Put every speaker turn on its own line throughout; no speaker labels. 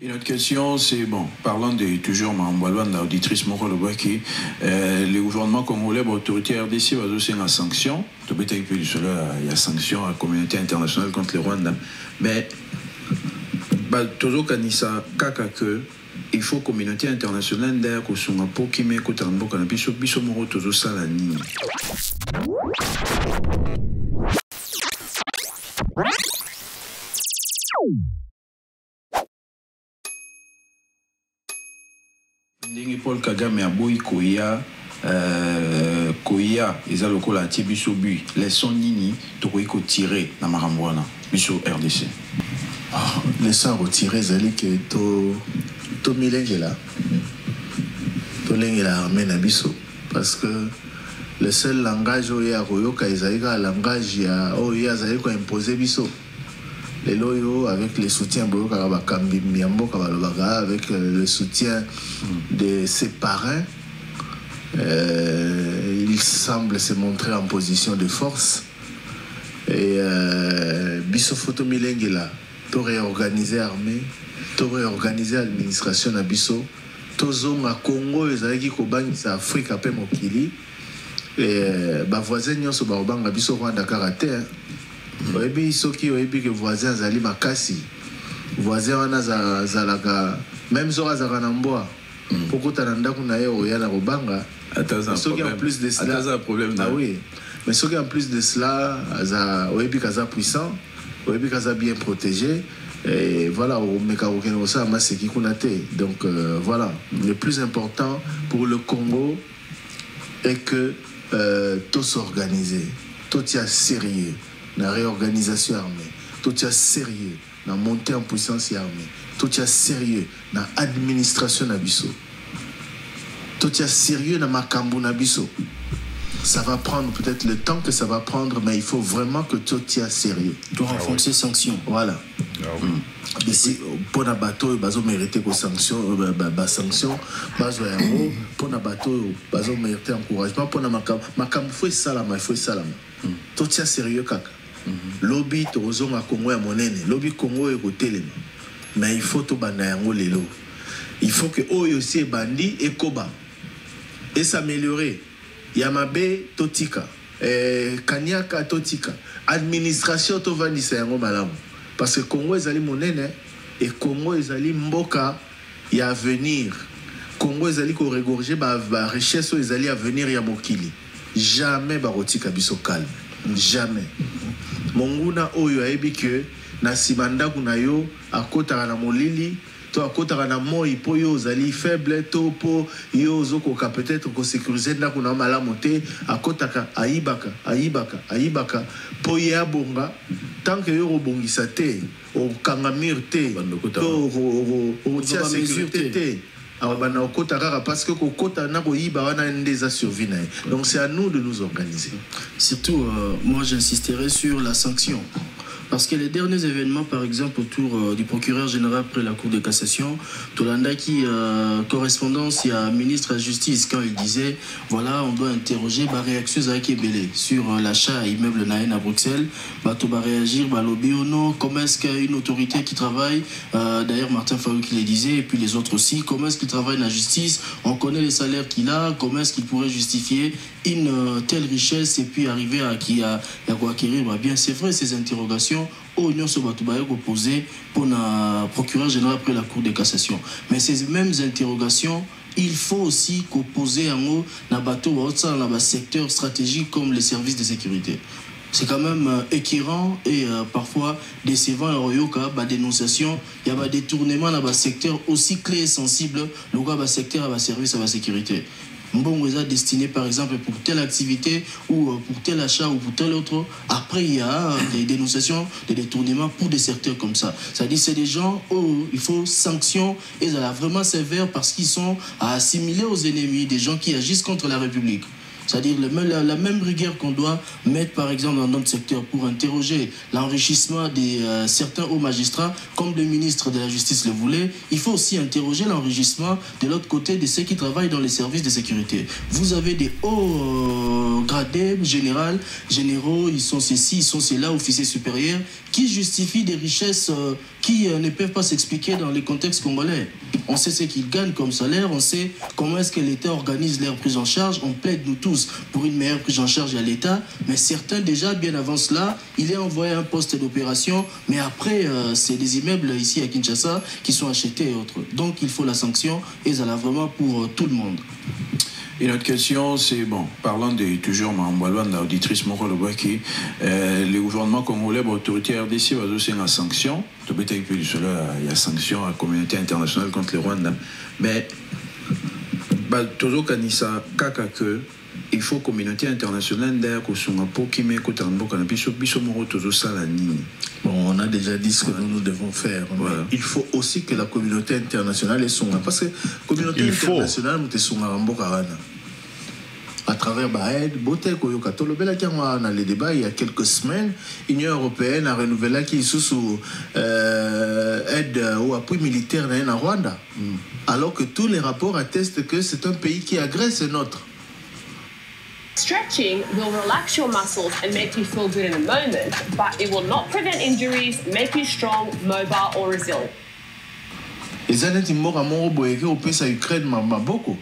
Une autre question, c'est, bon, parlant de toujours Mamboalwan, l'auditrice Mokolobaki, le gouvernement congolais, l'autorité RDC, va aussi une sanction. Il y a sanction à la communauté internationale contre le Rwanda. Mais, toujours Kanisa, Kaka, que il faut communauté internationale d'ailleurs que son rapport qui met côté en boca, biso moro toujours ça la ligne. Ndenge Paul Kagame a boyi koya eza lokola atie biso bui leçon nini tokoki kotirer na makambo wana biso RDC.
Leçon à retirer ezali ke tomilengela armée na biso parce que le seul langage oyo akoyoka ezali ka langage ya oyo azali ko imposer biso. Leloyo avec le soutien avec le soutien de ses parrains, il semble se montrer en position de force. Et biso photo milengela, to réorganiser l'armée, to réorganiser l'administration à biso, to zonga Congo ezalaki ko bangisa Afrika pe mokili. Et ba voisin nyonso ba obanga biso Rwanda karaté. Oyebi soki oyebi que voisin azali makasi voisin wana zalaka même zora zaka na mboa pokota na ndako na ye oya na kobanga soki en plus de cela ah oui mais soki en plus de cela oyebi kaza puissant oyebi kaza bien protégé et voilà au meka okeno ça maseki kuna te donc voilà le plus important pour le Congo est que tout s'organiser tout est sérieux la réorganisation armée, tout est sérieux, la montée en puissance armée, tout est sérieux, la administration nabiso, tout est sérieux dans makambu nabiso. Ça va prendre peut-être le temps que ça va prendre, mais il faut vraiment que tout est sérieux.
Tu renforcer les sanctions.
Voilà. Ici, pour un bateau, bazo mériter que sanctions, sanctions, bazo héros, pour un bateau, bazo mériter encouragement, pour un makambu faut salama, il faut salama. Tout est sérieux kaka. Lobby tozonga Congo ya monene, lobby Congo e kotelema. Mais il faut to banda yango lelo. Il faut que oyo aussi bandi et koba et s'améliorer. Yamabe totika, Kanyaka totika, administration to vandisa yango malamu. Parce que Congo ezali monene et Congo ezali mboka ya venir. Congo ezali ko regorger ba richesse ezali à venir ya mokili. Jamais barotika biso calme. Jamais. Monguna oyo ayebi que na simanda kuna yo akotaka na molili to akotaka na moi po yo zali faible to po yo zokoka peut-être ko sécuriser na kuna malamu te akotaka ayibaka po ya bonga tant que yo robongisa te o kangamir te to o tia sécurité te parce que donc c'est à nous de nous organiser.
Surtout, moi j'insisterai sur la sanction. Parce que les derniers événements, par exemple, autour du procureur général près la Cour de cassation, Tolanda qui correspondance, il y a un ministre de la Justice, quand il disait, voilà, on doit interroger la réaction sur l'achat immeuble Naën à Bruxelles, on va réagir, lobby ou non, comment est-ce qu'il y a une autorité qui travaille, d'ailleurs Martin Fayoul qui le disait, et puis les autres aussi, comment est-ce qu'il travaille dans la justice, on connaît les salaires qu'il a, comment est-ce qu'il pourrait justifier une telle richesse et puis arriver à acquérir, bien c'est vrai, ces interrogations au Union Sobatoubaye posé pour le procureur général après la Cour de cassation. Mais ces mêmes interrogations, il faut aussi poser en haut dans le secteur stratégique comme les services de sécurité. C'est quand même écœurant et parfois décevant et royoka, dénonciation, il y a des détournements dans le secteur aussi clé et sensible, le secteur à service à la sécurité. Bon, est destiné par exemple pour telle activité ou pour tel achat ou pour tel autre. Après, il y a des dénonciations, des détournements pour des secteurs comme ça. C'est-à-dire c'est des gens où il faut sanctions et ça vraiment sévère parce qu'ils sont à assimiler aux ennemis, des gens qui agissent contre la République. C'est-à-dire la même rigueur qu'on doit mettre par exemple dans notre secteur pour interroger l'enrichissement des certains hauts magistrats, comme le ministre de la Justice le voulait, il faut aussi interroger l'enrichissement de l'autre côté de ceux qui travaillent dans les services de sécurité. Vous avez des hauts gradés, généraux, ils sont ceci, ils sont cela, officiers supérieurs, qui justifient des richesses qui ne peuvent pas s'expliquer dans les contextes congolais. On sait ce qu'ils gagnent comme salaire, on sait comment est-ce que l'État organise leur prise en charge, on plaide nous tous pour une meilleure prise en charge à l'État, mais certains déjà bien avant cela, il est envoyé un poste d'opération, mais après c'est des immeubles ici à Kinshasa qui sont achetés et autres. Donc il faut la sanction et ça là vraiment pour tout le monde.
Et notre question, c'est, bon, parlant de toujours Mamboalwan, l'auditrice Mokolo-Bouaki, le gouvernement congolais, l'autorité RDC va aussi une sanction. Il y a sanction à la communauté internationale contre le Rwanda. Mais, toujours Kanisa, Kakake, il faut que la communauté internationale d'ailleurs que son apport qui met côté en boca
Bon, on a déjà dit ce que nous devons faire. Voilà. Il faut aussi que la communauté internationale ait son parce que la communauté internationale est son à travers Baed, dans les débats il y a quelques semaines, l'Union européenne a renouvelé qui sous aide au appui militaire dans Rwanda. Alors que tous les rapports attestent que c'est un pays qui agresse notre.
Stretching will relax your muscles and make you feel good in a moment, but it will not prevent injuries, make you strong, mobile or resilient.
Les années mort à mon boyé au pays à Ukraine m'a beaucoup.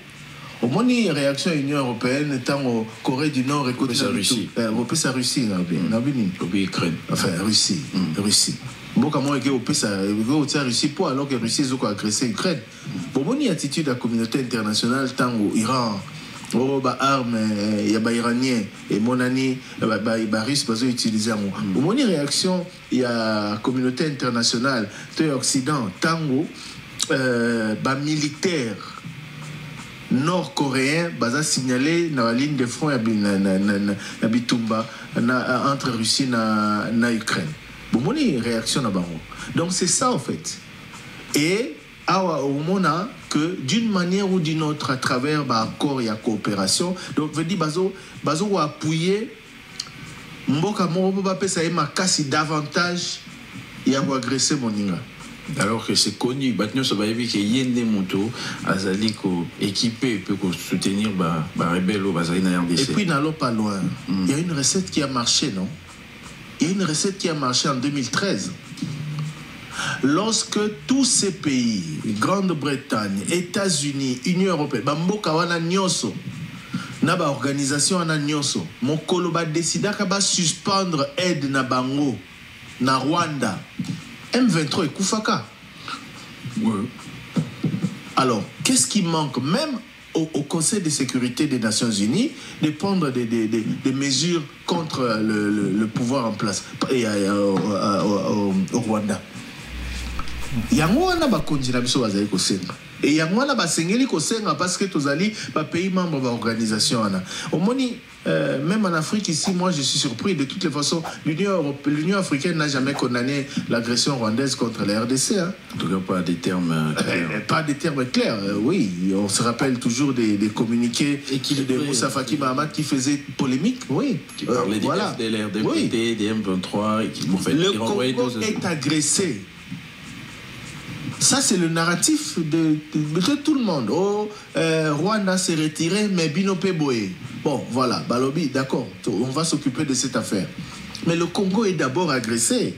Au moins une réaction à l'Union européenne tant au Corée du Nord et côté Russie. Au pays à Russie n'a bien
Ukraine.
Enfin Russie. Beaucoup moins que au pays à Russie pour alors que Russie a agressé l'Ukraine. Au moins une attitude de la communauté internationale tant au Iran. Oh, bah armes, il y a des Iraniens et mon ami, bah Russes peuvent utiliser un mot. Au moins une réaction, il y a la communauté internationale, l'Occident, tango, bah militaire nord-coréen, bah signalé dans la ligne de front à Bitumba entre Russie et Ukraine. Au moins une réaction là-bas. Donc c'est ça en fait. Et au moment que d'une manière ou d'une autre à travers accord et coopération donc veut dire bazo appuyer mboka moko ba pesa ma kasi davantage et agresser moninga
alors que c'est connu maintenant ça va éviter que yende moto azali ko équipé peut soutenir ba rebelle ou bazali na RDC.
Et puis n'allons pas loin. Il y a une recette qui a marché, non? Il y a une recette qui a marché en 2013. Lorsque tous ces pays, Grande-Bretagne, États-Unis, Union européenne, Bamboka wana nyoso, na ba organisation wana nyoso, mokolo ba décida ka ba suspendre aide na bango na Rwanda. M23 et Koufaka.
Ouais.
Alors, qu'est-ce qui manque même au Conseil de sécurité des Nations Unies de prendre des mesures contre le pouvoir en place et au Rwanda? Yango wana bakonzi na biso bazali kosenga et yango wana basengeli kosenga parce que tozali ba pays membres de l'organisation wana omoni même en Afrique ici moi je suis surpris de toutes les façons l'Union africaine n'a jamais condamné l'agression rwandaise contre la RDC hein.
En tout cas pas des termes clairs.
Pas des termes clairs oui on se rappelle toujours des communiqués de Moussa Faki Mahamat qui faisait polémique oui
qui parlait des FDLR des PT des M23 et qui m'ont fait
le Congo est agressé. Ça, c'est le narratif de tout le monde. Oh, Rwanda s'est retiré, mais Binope Boé. Bon, voilà, Balobi, d'accord, on va s'occuper de cette affaire. Mais le Congo est d'abord agressé.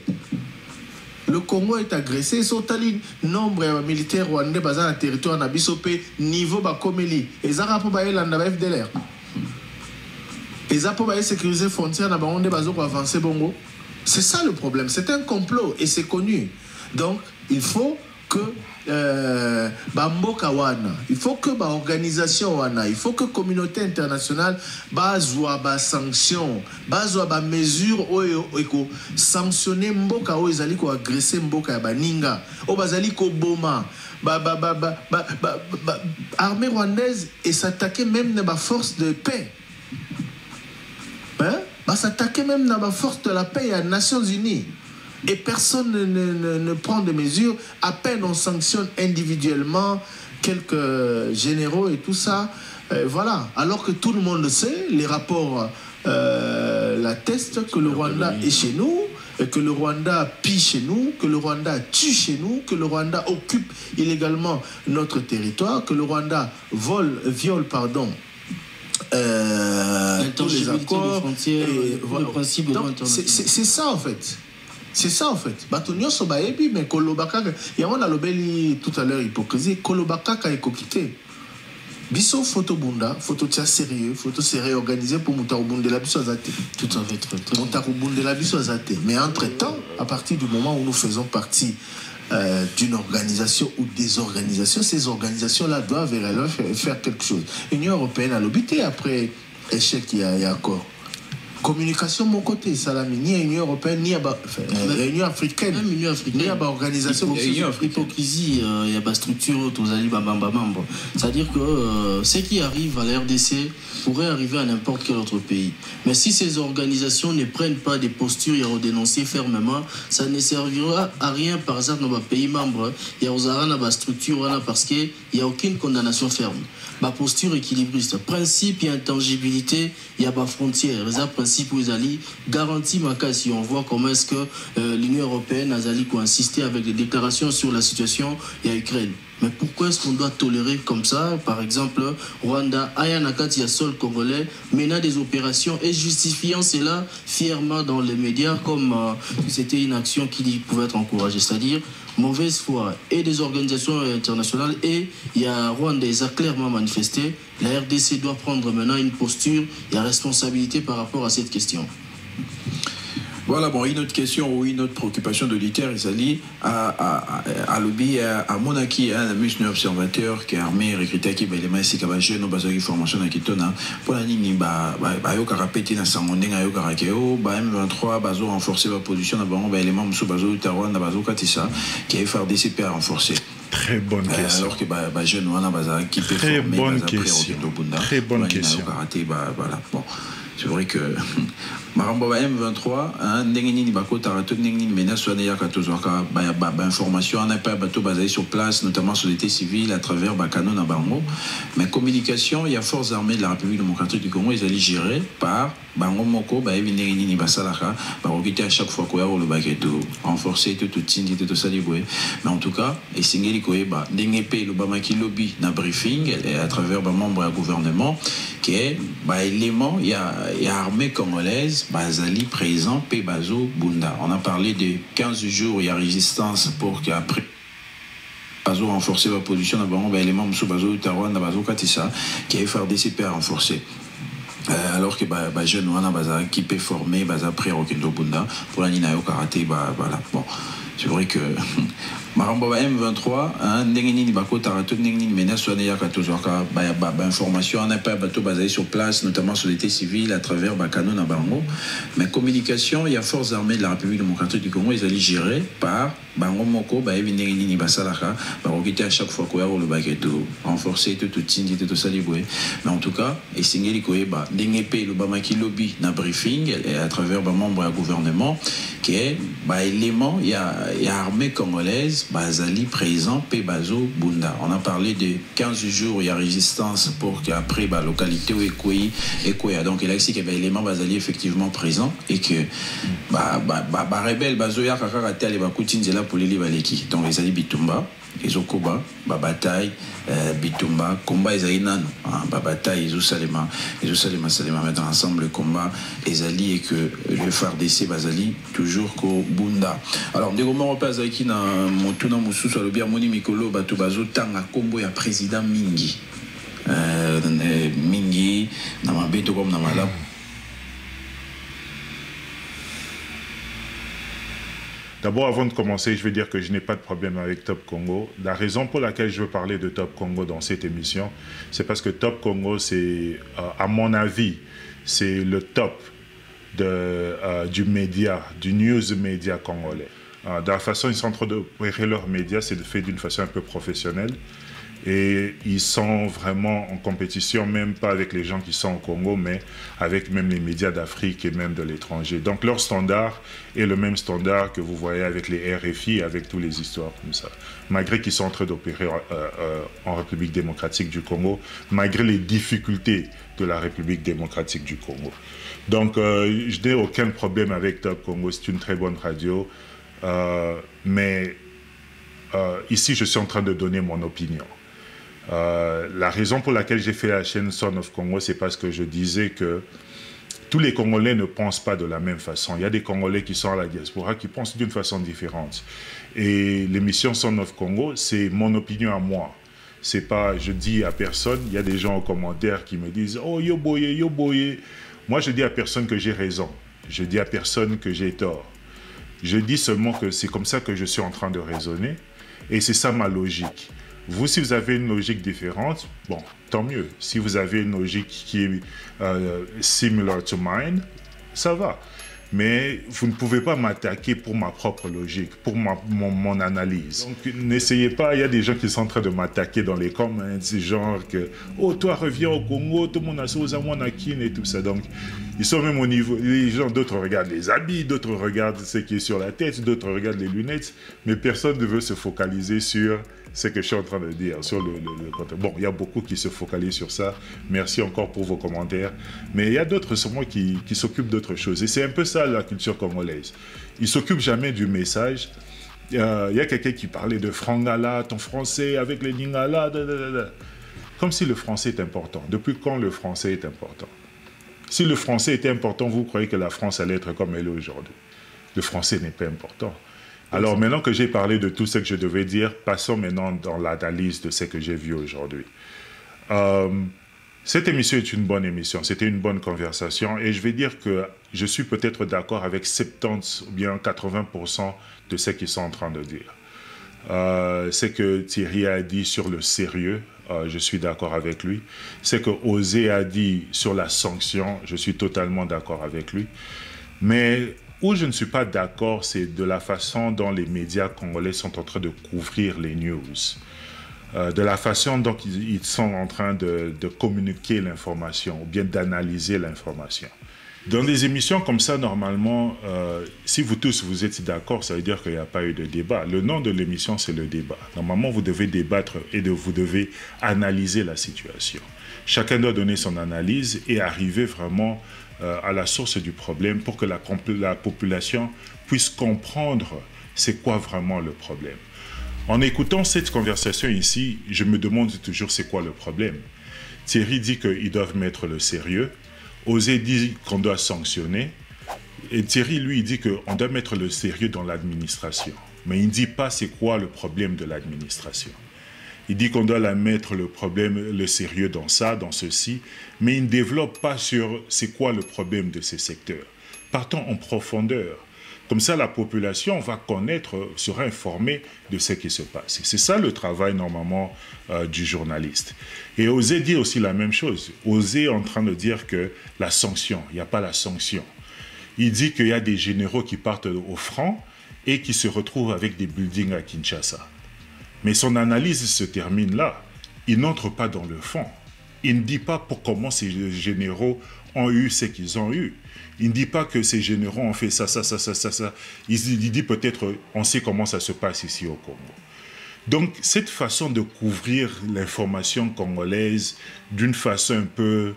Le Congo est agressé. Sotali nombre militaires rwandais basés dans le territoire Nabisopé, niveau Bakomeli. Et Zara pour Baélanda FDLR. Et Zara pour sécuriser les frontières Nabaronde Bazo pour avancer Bongo. C'est ça le problème. C'est un complot et c'est connu. Donc, il faut que Bamboka wana, il faut que l'organisation wana, il faut que la communauté internationale bazwa ba sanction, bazwa ba mesure eko sanctionner mboka o ezali ko agresser mboka ya baninga, o bazali ko boma, armée rwandaise et s'attaquer même dans la force de paix. Hein? S'attaquer même dans la force de la paix à Nations Unies. Et personne ne prend de mesures, à peine on sanctionne individuellement quelques généraux et tout ça. Voilà. Alors que tout le monde sait, les rapports l'attestent que le Rwanda est chez nous, et que le Rwanda pille chez nous, que le Rwanda tue chez nous, que le Rwanda occupe illégalement notre territoire, que le Rwanda viole tous les accords.
Le principe de droit international.
C'est ça en fait. C'est ça en fait. Batonio Sobaebi, mais Kolobakaka, il y a un lobeli tout à l'heure hypocrisie, Kolobakaka est coquité. Biso photo bunda, photo tia sérieux, photo sérieux organisé pour monter au bunde la biso azate.
Tout à fait, très
monter au bunde la biso azate. Mais entre-temps, à partir du moment où nous faisons partie d'une organisation ou des organisations, ces organisations-là doivent faire quelque chose. L'Union européenne a l'obité après échec il y a accord. Communication mon côté, Salami, ni Union européenne, ni Union africaine, ni organisation.
Hypocrisie, il y a des structures, c'est-à-dire que ce qui arrive à la RDC pourrait arriver à n'importe quel autre pays. Mais si ces organisations ne prennent pas des postures et à dénoncer fermement, ça ne servira à rien. Par exemple, dans les pays membres, il y a des structures parce qu'il n'y a aucune condamnation ferme. Ma posture équilibriste, principe et intangibilité, il y a des frontières. Les principes où ils allaient garantir ma cas si on voit comment est-ce que l'Union européenne a insisté avec des déclarations sur la situation en Ukraine. Mais pourquoi est-ce qu'on doit tolérer comme ça, par exemple, Rwanda, Ayanakati, il sol congolais, menant des opérations et justifiant cela fièrement dans les médias comme c'était une action qui pouvait être encouragée, c'est-à-dire mauvaise foi et des organisations internationales, et il y a Rwanda, ils ont clairement manifesté. La RDC doit prendre maintenant une posture et la responsabilité par rapport à cette question.
Voilà, bon, une autre question ou une autre préoccupation d'auditeur, ils allaient à lobby à Monaki, un monsieur observateur qui est armé, recruté qui est les maïs, qui est jeune, au besoin de formation à Kitona, pour la ligne, yoka répété dans sa monnaie, yoka rakeo, M23, bazo renforcer la position, les membres sous bazo Tarouan, bazo Katissa, qui est FARDC à renforcer.
Très bonne question.
Alors que jeune, on a baza qui peut
former, très bonne question. Très bonne question.
Voilà, bon. C'est vrai que Marambo M23, Nengini Bako Tarato Nengini Mena Soanea Katozaka, information, on n'a pas bateau basé sur place, notamment sur l'été civil à travers Bakano Nabango. Mais communication, il y a forces armées de la République démocratique du Congo, ils allaient gérer par Bango Moko, Nengini Basalaka, Barokité à chaque fois qu'on le baguetto, renforcer tout tindi, tout ça, mais en tout cas, et Singeli Koeba, Nengepe, le Bamaki Lobby, na briefing, et à travers un membre du gouvernement, qui est élément, il y a armée congolaise, Bazali présent, Bazo Bunda. On a parlé de 15 jours, il y a résistance pour qu'après Bazo renforcer la position d'abord, les membres sous Bazo Tarouan, Bazo Katissa, qui est FARDC à renforcer. Alors que jeune on a baza qui peut former baza pré Rokindo Bunda pour la Ninayo karaté voilà bon c'est vrai que Marambo M23 Nengini Bako Tarato Nengini Mena Soanea Katozaka information on n'a pas bateau basé sur place notamment sur l'été civil à travers Bakano Nabango, mais communication il y a forces armées de la République démocratique du Congo, ils allaient gérer par Bango Moko Nengini Basalaka Barokité à chaque fois qu'on a le baguetto renforcer tout tindi tout ça mais en tout cas et Singeli Koeba Nengepe le Bamaki Lobby na briefing et à travers un membre du gouvernement qui est élément il y a armée congolaise Bazali présent Bazo Bunda. On a parlé de 15 jours il y a résistance pour qu'après localité où Ekoya donc il a ici qu'il y avait élément Bazali effectivement présent et que rebelle Bazo ya kakaraté les bakutinzela pour les libaleki donc les ali Bitumba les Okoba bataille Bitumba combat Esaï Nano bataille Salema mettre ensemble le combat Ezali et que le FARDC Bazali toujours qu'au Bunda. Alors des moments repères avec na motuna musu sur le bien moni mikolo bato bazo tanga combo ya président Mingi Mingi na mabeto comme na mala.
D'abord, avant de commencer, je vais dire que je n'ai pas de problème avec Top Congo. La raison pour laquelle je veux parler de Top Congo dans cette émission, c'est parce que Top Congo, c'est, à mon avis, c'est le top du média, du news média congolais. De la façon dont ils sont en train d'opérer leurs médias, c'est fait d'une façon un peu professionnelle. Et ils sont vraiment en compétition, même pas avec les gens qui sont au Congo, mais avec même les médias d'Afrique et même de l'étranger. Donc leur standard est le même standard que vous voyez avec les RFI, avec toutes les histoires comme ça. Malgré qu'ils sont en train d'opérer en République démocratique du Congo, malgré les difficultés de la République démocratique du Congo. Donc je n'ai aucun problème avec Top Congo, c'est une très bonne radio, mais ici je suis en train de donner mon opinion. La raison pour laquelle j'ai fait la chaîne Son of Congo, c'est parce que je disais que tous les Congolais ne pensent pas de la même façon. Il y a des Congolais qui sont à la diaspora qui pensent d'une façon différente. Et l'émission Son of Congo, c'est mon opinion à moi. C'est pas, je dis à personne, il y a des gens en commentaire qui me disent « Oh, yo boye, yo boye ». Moi, je dis à personne que j'ai raison. Je dis à personne que j'ai tort. Je dis seulement que c'est comme ça que je suis en train de raisonner. Et c'est ça ma logique. Vous, si vous avez une logique différente, bon, tant mieux. Si vous avez une logique qui est similar to mine, ça va. Mais vous ne pouvez pas m'attaquer pour ma propre logique, pour mon analyse. Donc, n'essayez pas, il y a des gens qui sont en train de m'attaquer dans les comments, genre que « Oh, toi, reviens au Congo, tout le monde a ça, et tout ça. » Donc, ils sont même au niveau... Les gens, d'autres regardent les habits, d'autres regardent ce qui est sur la tête, d'autres regardent les lunettes, mais personne ne veut se focaliser sur ce que je suis en train de dire, sur le contenu. Bon, il y a beaucoup qui se focalisent sur ça. Merci encore pour vos commentaires. Mais il y a d'autres seulement qui s'occupent d'autres choses. Et c'est un peu ça, la culture congolaise. Ils ne s'occupent jamais du message. Il y a quelqu'un qui parlait de Frangala, ton français avec les Lingala, comme si le français est important. Depuis quand le français est important? Si le français était important, vous croyez que la France allait être comme elle est aujourd'hui? Le français n'est pas important. Alors maintenant que j'ai parlé de tout ce que je devais dire, passons maintenant dans l'analyse de ce que j'ai vu aujourd'hui. Cette émission est une bonne émission, c'était une bonne conversation et je vais dire que je suis peut-être d'accord avec 70 ou bien 80% de ce qu'ils sont en train de dire. Ce que Thierry a dit sur le sérieux, je suis d'accord avec lui. Ce que Osé a dit sur la sanction, je suis totalement d'accord avec lui. Mais où je ne suis pas d'accord, c'est de la façon dont les médias congolais sont en train de couvrir les news. De la façon dont ils sont en train de communiquer l'information ou bien d'analyser l'information. Dans des émissions comme ça, normalement, si vous tous vous êtes d'accord, ça veut dire qu'il n'y a pas eu de débat. Le nom de l'émission, c'est le débat. Normalement, vous devez débattre et vous devez analyser la situation. Chacun doit donner son analyse et arriver vraiment à la source du problème pour que la population puisse comprendre c'est quoi vraiment le problème. En écoutant cette conversation ici, je me demande toujours c'est quoi le problème. Thierry dit qu'ils doivent mettre le sérieux. Osé dit qu'on doit sanctionner. Et Thierry, lui, dit qu'on doit mettre le sérieux dans l'administration. Mais il ne dit pas c'est quoi le problème de l'administration. Il dit qu'on doit mettre le sérieux dans ça, dans ceci, mais il ne développe pas sur c'est quoi le problème de ces secteurs. Partons en profondeur. Comme ça, la population va connaître, sera informée de ce qui se passe. C'est ça le travail, normalement, du journaliste. Et Osé dit aussi la même chose. Osé est en train de dire que la sanction, il n'y a pas la sanction. Il dit qu'il y a des généraux qui partent au front et qui se retrouvent avec des buildings à Kinshasa. Mais son analyse se termine là. Il n'entre pas dans le fond. Il ne dit pas comment ces généraux ont eu ce qu'ils ont eu. Il ne dit pas que ces généraux ont fait ça. Il dit peut-être, on sait comment ça se passe ici au Congo. Donc, cette façon de couvrir l'information congolaise d'une façon un peu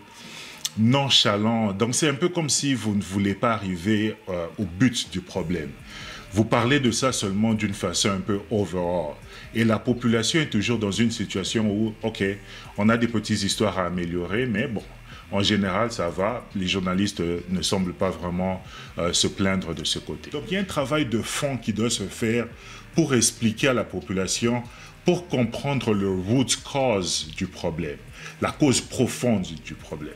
nonchalante, donc c'est un peu comme si vous ne voulez pas arriver au but du problème. Vous parlez de ça seulement d'une façon un peu overall. Et la population est toujours dans une situation où, ok, on a des petites histoires à améliorer, mais bon, en général, ça va. Les journalistes ne semblent pas vraiment se plaindre de ce côté. Donc, il y a un travail de fond qui doit se faire pour expliquer à la population, pour comprendre le root cause du problème, la cause profonde du problème.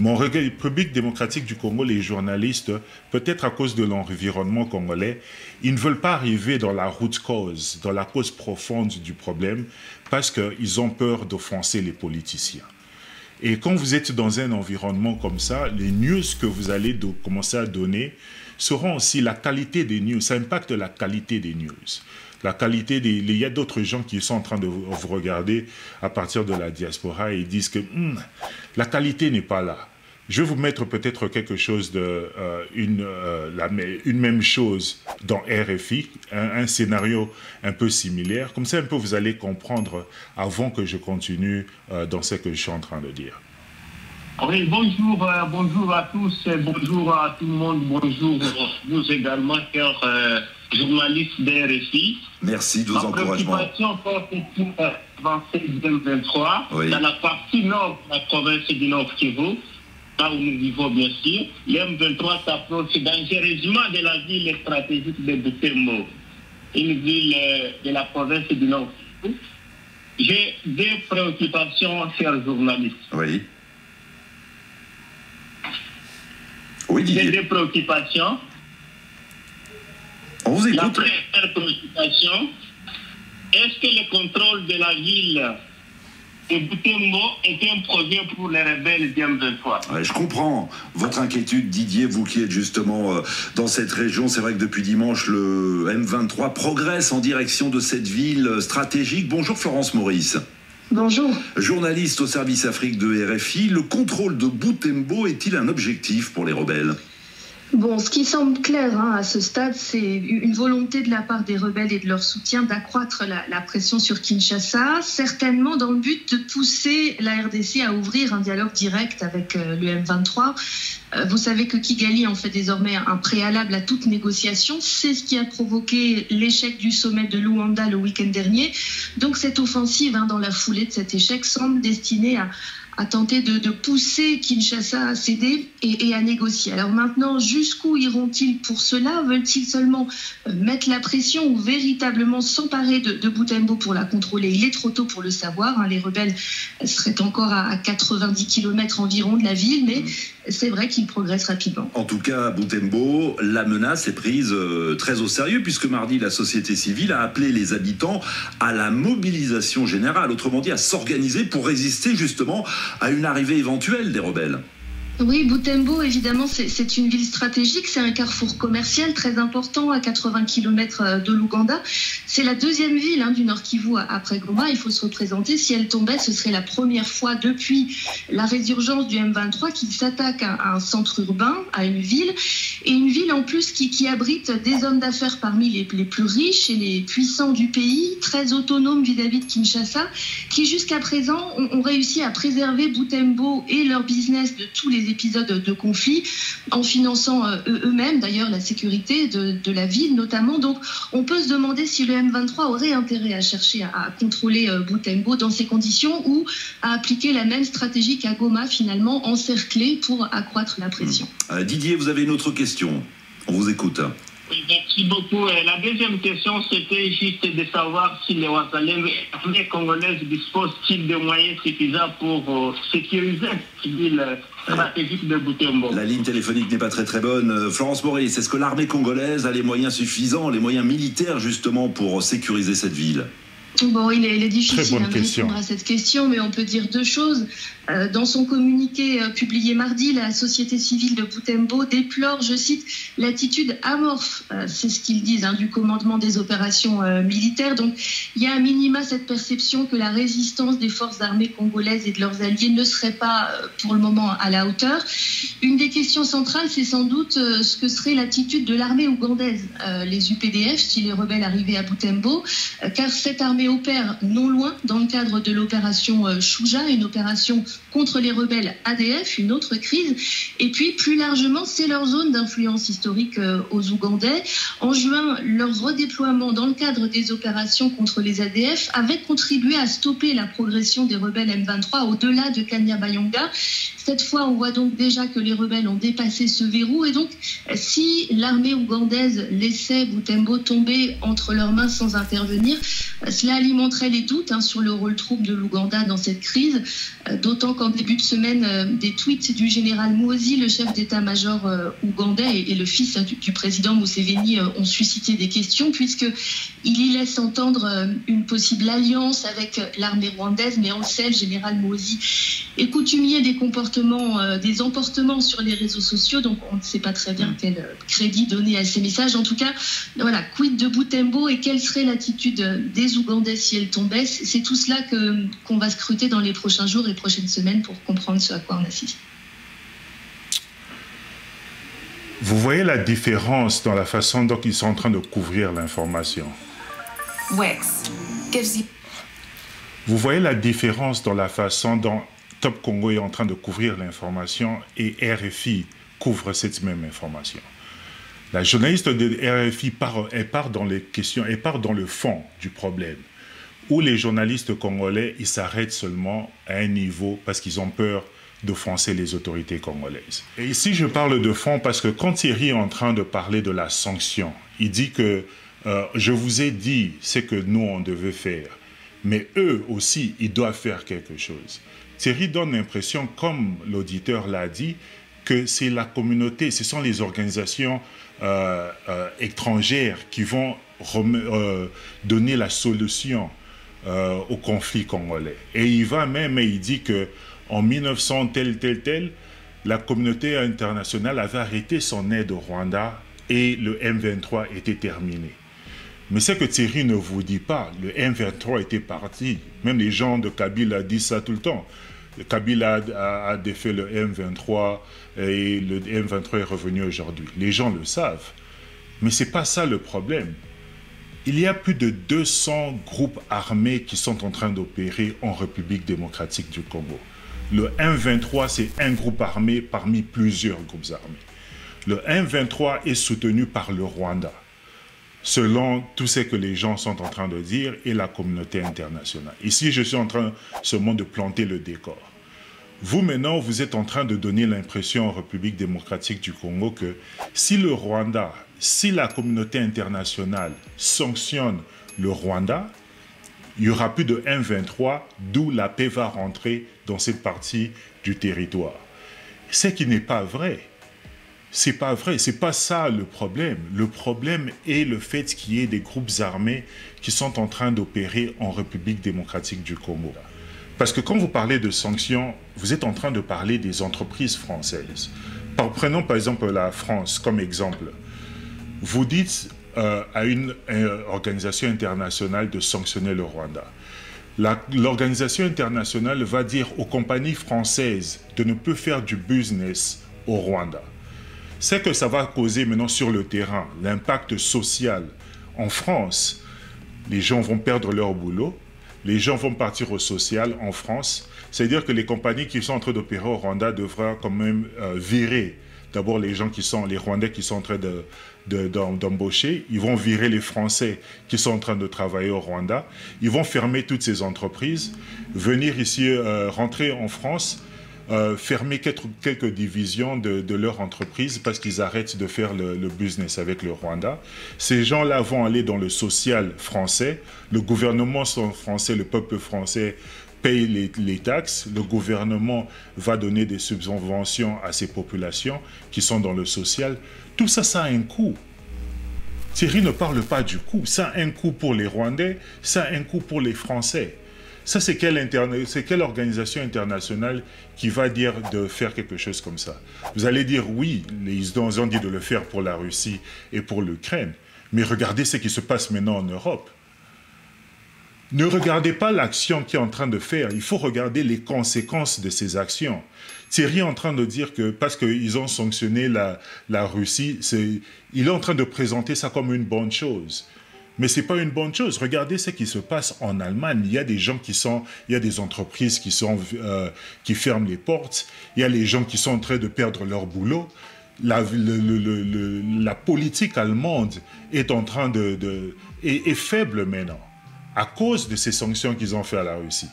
Mais en République démocratique du Congo, les journalistes, peut-être à cause de l'environnement congolais, ils ne veulent pas arriver dans la root cause, dans la cause profonde du problème, parce qu'ils ont peur d'offenser les politiciens. Et quand vous êtes dans un environnement comme ça, les news que vous allez commencer à donner seront aussi la qualité des news. Ça impacte la qualité des news. La qualité, il y a d'autres gens qui sont en train de vous regarder à partir de la diaspora et ils disent que la qualité n'est pas là. Je vais vous mettre peut-être quelque chose une même chose dans RFI, un scénario un peu similaire. Comme ça, un peu, vous allez comprendre avant que je continue dans ce que je suis en train de dire.
Oui, bonjour à tous, bonjour à tout le monde, bonjour vous également, chers journalistes d'RFI.
Merci de vos encouragements.
Ma préoccupation porte sur l'avancée 2023 dans la partie nord de la province du Nord Kivu. Là où nous vivons, bien sûr, l'M23 s'approche dangereusement de la ville stratégique de Butembo, une ville de la province du Nord. J'ai deux préoccupations, chers journalistes.
Oui. Oui, Didier.
J'ai deux préoccupations.
On vous écoute.
La première préoccupation, est-ce que le contrôle de la ville de Butembo est un projet pour les rebelles du M23?
Ouais, je comprends votre inquiétude, Didier, vous qui êtes justement dans cette région. C'est vrai que depuis dimanche, le M23 progresse en direction de cette ville stratégique. Bonjour Florence Maurice.
Bonjour.
Journaliste au service Afrique de RFI, le contrôle de Butembo est-il un objectif pour les rebelles ?
Bon, ce qui semble clair à ce stade, c'est une volonté de la part des rebelles et de leur soutien d'accroître la pression sur Kinshasa, certainement dans le but de pousser la RDC à ouvrir un dialogue direct avec le M23. Vous savez que Kigali en fait désormais un préalable à toute négociation. C'est ce qui a provoqué l'échec du sommet de Luanda le week-end dernier. Donc cette offensive, dans la foulée de cet échec, semble destinée à tenter de pousser Kinshasa à céder et à négocier. Alors maintenant, jusqu'où iront-ils pour cela? Veulent-ils seulement mettre la pression ou véritablement s'emparer de Butembo pour la contrôler? Il est trop tôt pour le savoir. Les rebelles seraient encore à 90 km environ de la ville, mais c'est vrai qu'ils progressent rapidement.
En tout cas, à Butembo, la menace est prise très au sérieux, puisque mardi, la société civile a appelé les habitants à la mobilisation générale, autrement dit à s'organiser pour résister justement à une arrivée éventuelle des rebelles.
Oui, Butembo, évidemment, c'est une ville stratégique, c'est un carrefour commercial très important à 80 km de l'Ouganda. C'est la deuxième ville du Nord Kivu après Goma. Il faut se représenter. Si elle tombait, ce serait la première fois depuis la résurgence du M23 qu'il s'attaque à un centre urbain, à une ville. Et une ville en plus qui abrite des hommes d'affaires parmi les plus riches et les puissants du pays, très autonomes vis-à-vis de Kinshasa, qui jusqu'à présent ont réussi à préserver Butembo et leur business de tous les épisodes de conflit, en finançant eux-mêmes d'ailleurs la sécurité de la ville notamment. Donc on peut se demander si le M23 aurait intérêt à chercher à contrôler Butembo dans ces conditions ou à appliquer la même stratégie qu'à Goma, finalement encerclée pour accroître la pression.
Didier, vous avez une autre question. On vous écoute.
Oui, merci beaucoup. La deuxième question, c'était juste de savoir si les armées congolaises disposent-ils de moyens suffisants pour sécuriser cette ville stratégique de Butembo.
La ligne téléphonique n'est pas très bonne. Florence Maurice, est-ce que l'armée congolaise a les moyens suffisants, les moyens militaires justement pour sécuriser cette ville ?
Bon, il est difficile de répondre à cette question, mais on peut dire deux choses. Dans son communiqué publié mardi, la société civile de Butembo déplore, je cite, l'attitude amorphe, c'est ce qu'ils disent, du commandement des opérations militaires. Donc il y a à minima cette perception que la résistance des forces armées congolaises et de leurs alliés ne serait pas pour le moment à la hauteur. Une des questions centrales, c'est sans doute ce que serait l'attitude de l'armée ougandaise, les UPDF, si les rebelles arrivaient à Butembo, car cette armée opère non loin dans le cadre de l'opération Shuja, une opération contre les rebelles ADF, une autre crise. Et puis, plus largement, c'est leur zone d'influence historique aux Ougandais. En juin, leur redéploiement dans le cadre des opérations contre les ADF avait contribué à stopper la progression des rebelles M23 au-delà de Kanyabayonga. Cette fois, on voit donc déjà que les rebelles ont dépassé ce verrou. Et donc, si l'armée ougandaise laissait Butembo tomber entre leurs mains sans intervenir, cela alimenterait les doutes sur le rôle trouble de l'Ouganda dans cette crise, d'autant d'autant qu'en début de semaine, des tweets du général Muhoozi, le chef d'état-major ougandais et le fils du président Museveni ont suscité des questions, puisqu'il y laisse entendre une possible alliance avec l'armée rwandaise, mais on le sait, le général Muhoozi est coutumier des comportements, des emportements sur les réseaux sociaux, donc on ne sait pas très bien quel crédit donner à ces messages. En tout cas, voilà, quid de Butembo et quelle serait l'attitude des Ougandais si elle tombait? C'est tout cela qu'on va scruter dans les prochains jours et prochaines semaines pour comprendre ce à quoi on assiste.
Vous voyez la différence dans la façon dont ils sont en train de couvrir l'information. Vous voyez la différence dans la façon dont Top Congo est en train de couvrir l'information et RFI couvre cette même information. La journaliste de RFI part dans les questions, elle part dans le fond du problème, où les journalistes congolais, ils s'arrêtent seulement à un niveau parce qu'ils ont peur d'offenser les autorités congolaises. Et ici, je parle de fond parce que quand Thierry est en train de parler de la sanction, il dit que je vous ai dit ce que nous, on devait faire, mais eux aussi, ils doivent faire quelque chose. Thierry donne l'impression, comme l'auditeur l'a dit, que c'est la communauté, ce sont les organisations étrangères qui vont donner la solution au conflit congolais. Et il va même et il dit qu'en 1900, tel, la communauté internationale avait arrêté son aide au Rwanda et le M23 était terminé. Mais ce que Thierry ne vous dit pas, le M23 était parti. Même les gens de Kabila disent ça tout le temps. Kabila a défait le M23 et le M23 est revenu aujourd'hui. Les gens le savent. Mais ce n'est pas ça le problème. Il y a plus de 200 groupes armés qui sont en train d'opérer en République démocratique du Congo. Le M23, c'est un groupe armé parmi plusieurs groupes armés. Le M23 est soutenu par le Rwanda, selon tout ce que les gens sont en train de dire et la communauté internationale. Ici, je suis en train seulement de planter le décor. Vous, maintenant, vous êtes en train de donner l'impression en République démocratique du Congo que si le Rwanda, si la communauté internationale sanctionne le Rwanda, il n'y aura plus de M23, d'où la paix va rentrer dans cette partie du territoire. Ce qui n'est pas vrai. C'est pas vrai, c'est pas ça le problème. Le problème est le fait qu'il y ait des groupes armés qui sont en train d'opérer en République démocratique du Congo. Parce que quand vous parlez de sanctions, vous êtes en train de parler des entreprises françaises. Prenons par exemple la France comme exemple. Vous dites à une organisation internationale de sanctionner le Rwanda. L'organisation internationale va dire aux compagnies françaises de ne plus faire du business au Rwanda. C'est que ça va causer maintenant sur le terrain, l'impact social. En France, les gens vont perdre leur boulot, les gens vont partir au social en France. C'est-à-dire que les compagnies qui sont en train d'opérer au Rwanda devraient quand même virer d'abord les Rwandais qui sont en train d'embaucher. Ils vont virer les Français qui sont en train de travailler au Rwanda. Ils vont fermer toutes ces entreprises, venir ici, rentrer en France, fermer quelques divisions de leur entreprise parce qu'ils arrêtent de faire le business avec le Rwanda. Ces gens-là vont aller dans le social français. Le gouvernement français, le peuple français paye les taxes. Le gouvernement va donner des subventions à ces populations qui sont dans le social. Tout ça, ça a un coût. Thierry ne parle pas du coût. Ça a un coût pour les Rwandais, ça a un coût pour les Français. Ça, c'est quelle organisation internationale qui va dire de faire quelque chose comme ça? Vous allez dire oui, ils ont dit de le faire pour la Russie et pour l'Ukraine. Mais regardez ce qui se passe maintenant en Europe. Ne regardez pas l'action qu'il est en train de faire. Il faut regarder les conséquences de ces actions. Thierry est en train de dire que parce qu'ils ont sanctionné la Russie, il est en train de présenter ça comme une bonne chose. Mais ce n'est pas une bonne chose. Regardez ce qui se passe en Allemagne. Il y a des gens il y a des entreprises qui ferment les portes. Il y a les gens qui sont en train de perdre leur boulot. La politique allemande est en train est faible maintenant à cause de ces sanctions qu'ils ont fait à la Russie.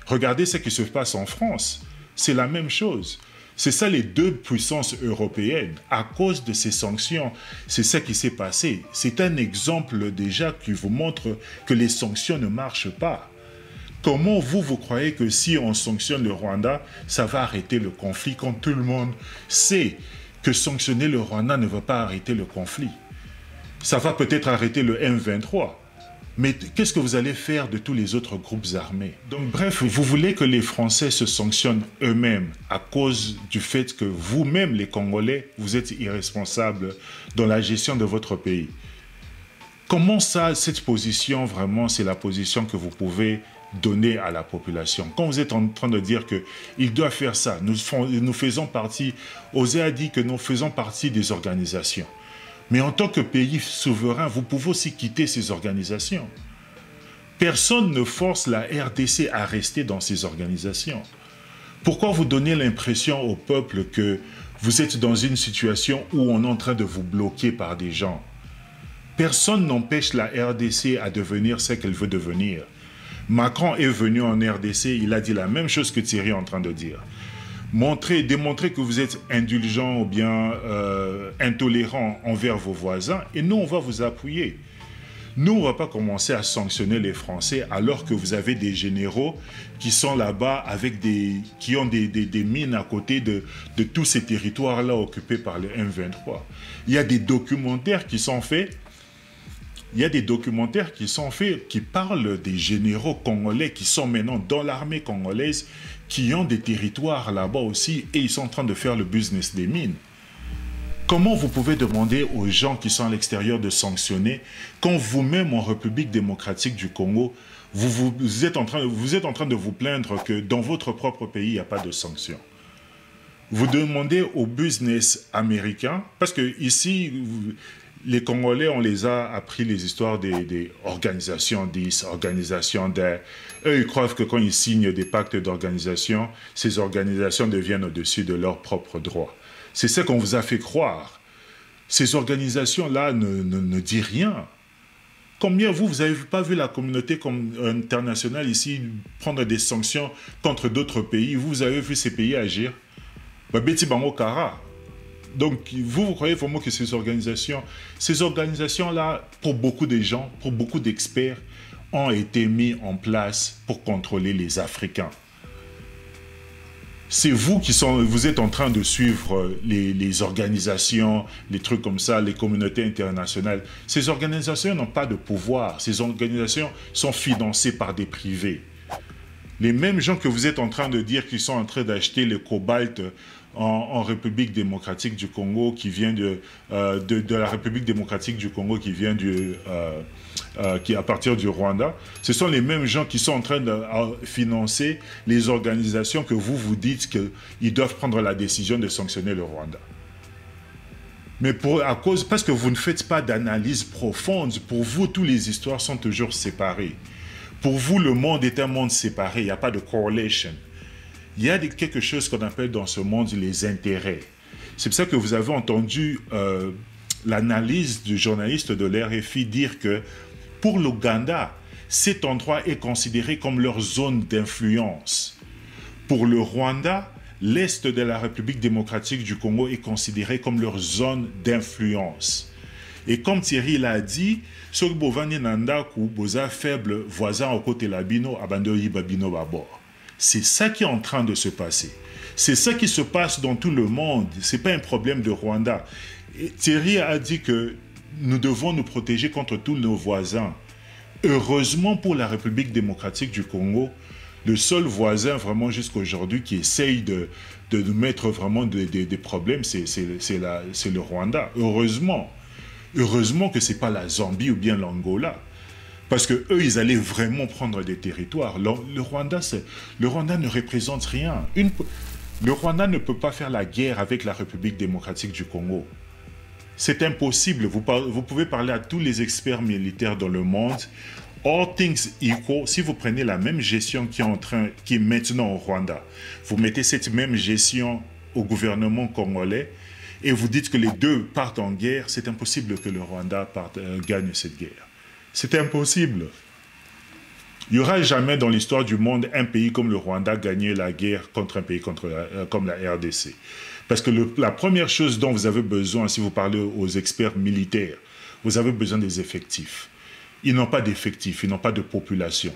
Regardez ce qui se passe en France. C'est la même chose. C'est ça les deux puissances européennes. À cause de ces sanctions, c'est ça qui s'est passé. C'est un exemple déjà qui vous montre que les sanctions ne marchent pas. Comment vous croyez que si on sanctionne le Rwanda, ça va arrêter le conflit quand tout le monde sait que sanctionner le Rwanda ne va pas arrêter le conflit? Ça va peut-être arrêter le M23. Mais qu'est-ce que vous allez faire de tous les autres groupes armés? Donc bref, vous voulez que les Français se sanctionnent eux-mêmes à cause du fait que vous-même, les Congolais, vous êtes irresponsables dans la gestion de votre pays. Comment ça, cette position, vraiment, c'est la position que vous pouvez donner à la population? Quand vous êtes en train de dire qu'il doit faire ça, nous faisons partie, Osé a dit que nous faisons partie des organisations. Mais en tant que pays souverain, vous pouvez aussi quitter ces organisations. Personne ne force la RDC à rester dans ces organisations. Pourquoi vous donnez l'impression au peuple que vous êtes dans une situation où on est en train de vous bloquer par des gens? Personne n'empêche la RDC à devenir ce qu'elle veut devenir. Macron est venu en RDC, il a dit la même chose que Thierry est en train de dire. Démontrer que vous êtes indulgent ou bien intolérant envers vos voisins, et nous, on va vous appuyer. Nous, on ne va pas commencer à sanctionner les Français alors que vous avez des généraux qui sont là-bas qui ont des mines à côté de tous ces territoires-là occupés par le M23. Il y a des documentaires qui sont faits. Qui parlent des généraux congolais qui sont maintenant dans l'armée congolaise, qui ont des territoires là-bas aussi et ils sont en train de faire le business des mines. Comment vous pouvez demander aux gens qui sont à l'extérieur de sanctionner quand vous-même en République démocratique du Congo, vous êtes en train de vous plaindre que dans votre propre pays, il n'y a pas de sanctions? Vous demandez au business américain, parce que ici, les Congolais, on les a appris les histoires des organisations 10, organisations d'air. Eux, ils croient que quand ils signent des pactes d'organisation, ces organisations deviennent au-dessus de leurs propres droits. C'est ce qu'on vous a fait croire. Ces organisations-là ne disent rien. Combien vous n'avez pas vu la communauté internationale ici prendre des sanctions contre d'autres pays? Vous avez vu ces pays agir? Beti Bango Kara. Donc, vous croyez vraiment que ces organisations-là, pour beaucoup de gens, pour beaucoup d'experts, ont été mis en place pour contrôler les Africains. C'est vous vous êtes en train de suivre les organisations, les trucs comme ça, les communautés internationales. Ces organisations n'ont pas de pouvoir. Ces organisations sont financées par des privés. Les mêmes gens que vous êtes en train de dire qu'ils sont en train d'acheter le cobalt en République démocratique du Congo, qui vient de la République démocratique du Congo, qui vient qui à partir du Rwanda, ce sont les mêmes gens qui sont en train de financer les organisations que vous dites qu'ils doivent prendre la décision de sanctionner le Rwanda. Mais parce que vous ne faites pas d'analyse profonde, pour vous, toutes les histoires sont toujours séparées. Pour vous, le monde est un monde séparé, il n'y a pas de correlation. Il y a quelque chose qu'on appelle dans ce monde les intérêts. C'est pour ça que vous avez entendu l'analyse du journaliste de l'RFI dire que pour l'Ouganda, cet endroit est considéré comme leur zone d'influence. Pour le Rwanda, l'Est de la République démocratique du Congo est considéré comme leur zone d'influence. Et comme Thierry l'a dit, ceux qui sont faibles voisins au côté labino, abandonné babino babor. C'est ça qui est en train de se passer. C'est ça qui se passe dans tout le monde. Ce n'est pas un problème de Rwanda. Et Thierry a dit que nous devons nous protéger contre tous nos voisins. Heureusement pour la République démocratique du Congo, le seul voisin vraiment jusqu'à aujourd'hui qui essaye de nous mettre vraiment des problèmes, c'est le Rwanda. Heureusement que ce n'est pas la Zambie ou bien l'Angola. Parce qu'eux, ils allaient vraiment prendre des territoires. Le Rwanda ne représente rien. Le Rwanda ne peut pas faire la guerre avec la République démocratique du Congo. C'est impossible. Vous pouvez parler à tous les experts militaires dans le monde. All things equal, si vous prenez la même gestion qui est maintenant au Rwanda, vous mettez cette même gestion au gouvernement congolais et vous dites que les deux partent en guerre, c'est impossible que le Rwanda gagne cette guerre. C'est impossible. Il n'y aura jamais dans l'histoire du monde un pays comme le Rwanda gagner la guerre contre un pays comme la RDC. Parce que la première chose dont vous avez besoin, si vous parlez aux experts militaires, vous avez besoin des effectifs. Ils n'ont pas d'effectifs, ils n'ont pas de population.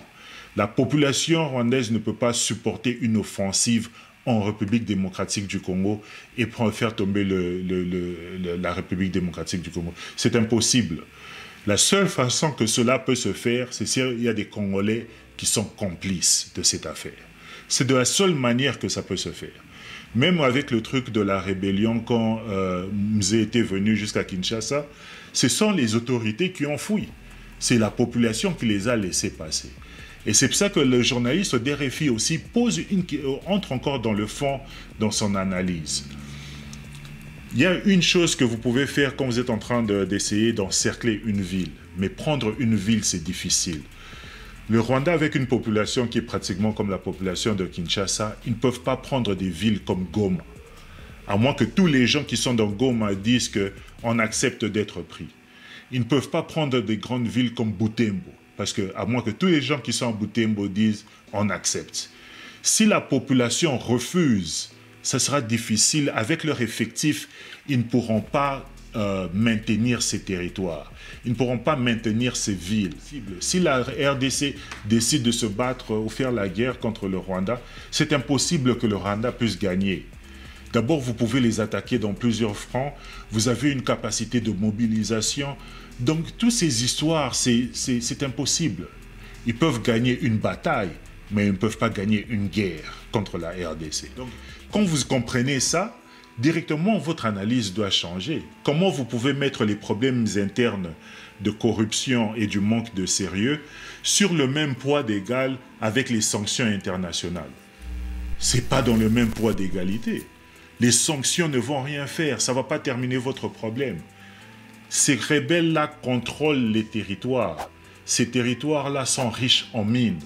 La population rwandaise ne peut pas supporter une offensive en République démocratique du Congo et faire tomber la République démocratique du Congo. C'est impossible. La seule façon que cela peut se faire, c'est s'il y a des Congolais qui sont complices de cette affaire. C'est de la seule manière que ça peut se faire. Même avec le truc de la rébellion, quand Mzee était venu jusqu'à Kinshasa, ce sont les autorités qui ont fui. C'est la population qui les a laissés passer. Et c'est pour ça que le journaliste d'RFI aussi entre encore dans le fond dans son analyse. Il y a une chose que vous pouvez faire quand vous êtes en train d'essayer d'encercler une ville. Mais prendre une ville, c'est difficile. Le Rwanda, avec une population qui est pratiquement comme la population de Kinshasa, ils ne peuvent pas prendre des villes comme Goma. À moins que tous les gens qui sont dans Goma disent qu'on accepte d'être pris. Ils ne peuvent pas prendre des grandes villes comme Butembo. Parce que, à moins que tous les gens qui sont à Butembo disent on accepte. Si la population refuse, ça sera difficile. Avec leur effectif, ils ne pourront pas maintenir ces territoires. Ils ne pourront pas maintenir ces villes. Si la RDC décide de se battre ou faire la guerre contre le Rwanda, c'est impossible que le Rwanda puisse gagner. D'abord, vous pouvez les attaquer dans plusieurs fronts. Vous avez une capacité de mobilisation. Donc, toutes ces histoires, c'est impossible. Ils peuvent gagner une bataille, mais ils ne peuvent pas gagner une guerre contre la RDC. Donc, quand vous comprenez ça, directement, votre analyse doit changer. Comment vous pouvez mettre les problèmes internes de corruption et du manque de sérieux sur le même poids d'égal avec les sanctions internationales? Ce n'est pas dans le même poids d'égalité. Les sanctions ne vont rien faire, ça ne va pas terminer votre problème. Ces rebelles-là contrôlent les territoires. Ces territoires-là sont riches en mines.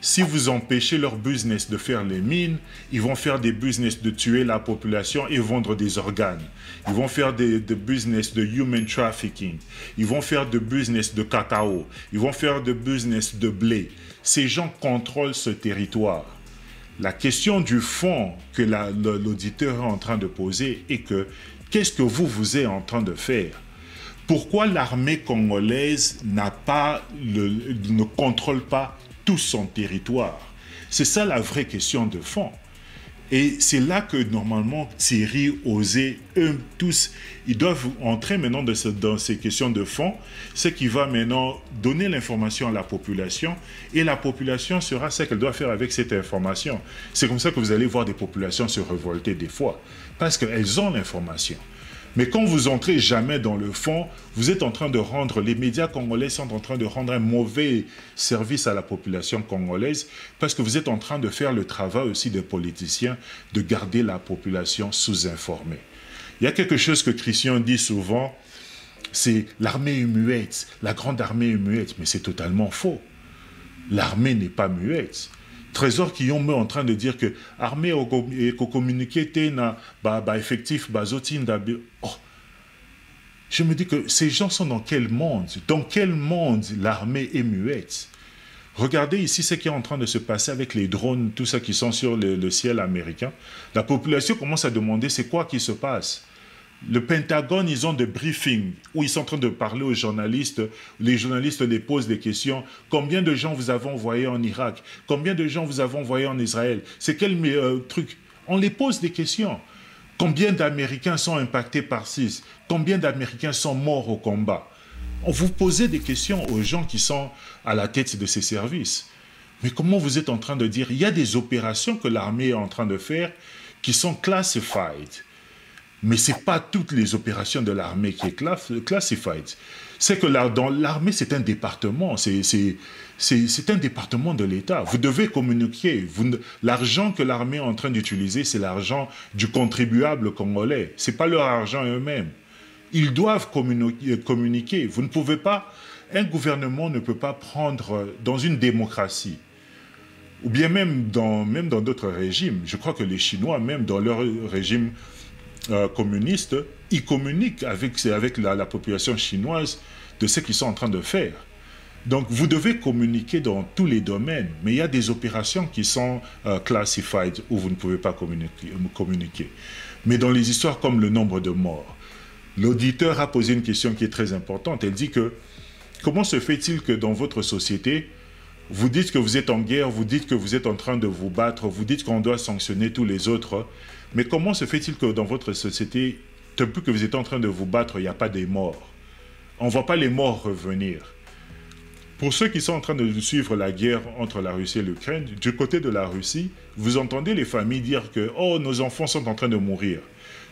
Si vous empêchez leur business de faire les mines, ils vont faire des business de tuer la population et vendre des organes. Ils vont faire des business de human trafficking. Ils vont faire des business de cacao. Ils vont faire des business de blé. Ces gens contrôlent ce territoire. La question du fond que l'auditeur est en train de poser est que qu'est-ce que vous êtes en train de faire? Pourquoi l'armée congolaise ne contrôle pas tout son territoire? C'est ça la vraie question de fond. Et c'est là que normalement Thierry, Osé, eux tous, ils doivent entrer maintenant dans ces questions de fond. C'est qu'il va maintenant donner l'information à la population et la population sera ce qu'elle doit faire avec cette information. C'est comme ça que vous allez voir des populations se révolter des fois parce qu'elles ont l'information. Mais quand vous entrez jamais dans le fond, vous êtes en train de rendre, les médias congolais sont en train de rendre un mauvais service à la population congolaise parce que vous êtes en train de faire le travail aussi des politiciens de garder la population sous-informée. Il y a quelque chose que Christian dit souvent, c'est l'armée est muette, la grande armée est muette, mais c'est totalement faux. L'armée n'est pas muette. Trésor qui ont en train de dire que l'armée est communiqué effectif je me dis que ces gens sont dans quel monde? Dans quel monde l'armée est muette? Regardez ici ce qui est en train de se passer avec les drones, tout ça qui sont sur le ciel américain. La population commence à demander c'est quoi qui se passe? Le Pentagone, ils ont des briefings où ils sont en train de parler aux journalistes. Les journalistes les posent des questions. Combien de gens vous avez envoyés en Irak? Combien de gens vous avez envoyés en Israël? C'est quel truc? On les pose des questions. Combien d'Américains sont impactés par CIS? Combien d'Américains sont morts au combat? On vous posez des questions aux gens qui sont à la tête de ces services. Mais comment vous êtes en train de dire? Il y a des opérations que l'armée est en train de faire qui sont classified. Mais ce n'est pas toutes les opérations de l'armée qui est classified. C'est que dans l'armée, c'est un département. C'est un département de l'État. Vous devez communiquer. L'argent que l'armée est en train d'utiliser, c'est l'argent du contribuable congolais. Ce n'est pas leur argent eux-mêmes. Ils doivent communiquer. Vous ne pouvez pas... Un gouvernement ne peut pas prendre dans une démocratie, ou bien même dans d'autres régimes. Je crois que les Chinois, même dans leur régime communistes, ils communiquent avec la population chinoise de ce qu'ils sont en train de faire. Donc vous devez communiquer dans tous les domaines, mais il y a des opérations qui sont classified où vous ne pouvez pas communiquer. Mais dans les histoires comme le nombre de morts, l'auditeur a posé une question qui est très importante. Elle dit que comment se fait-il que dans votre société, Vous dites que vous êtes en guerre, vous dites que vous êtes en train de vous battre, vous dites qu'on doit sanctionner tous les autres. Mais comment se fait-il que dans votre société, depuis que vous êtes en train de vous battre, il n'y a pas des morts? On ne voit pas les morts revenir. Pour ceux qui sont en train de suivre la guerre entre la Russie et l'Ukraine, du côté de la Russie, vous entendez les familles dire que « Oh, nos enfants sont en train de mourir ».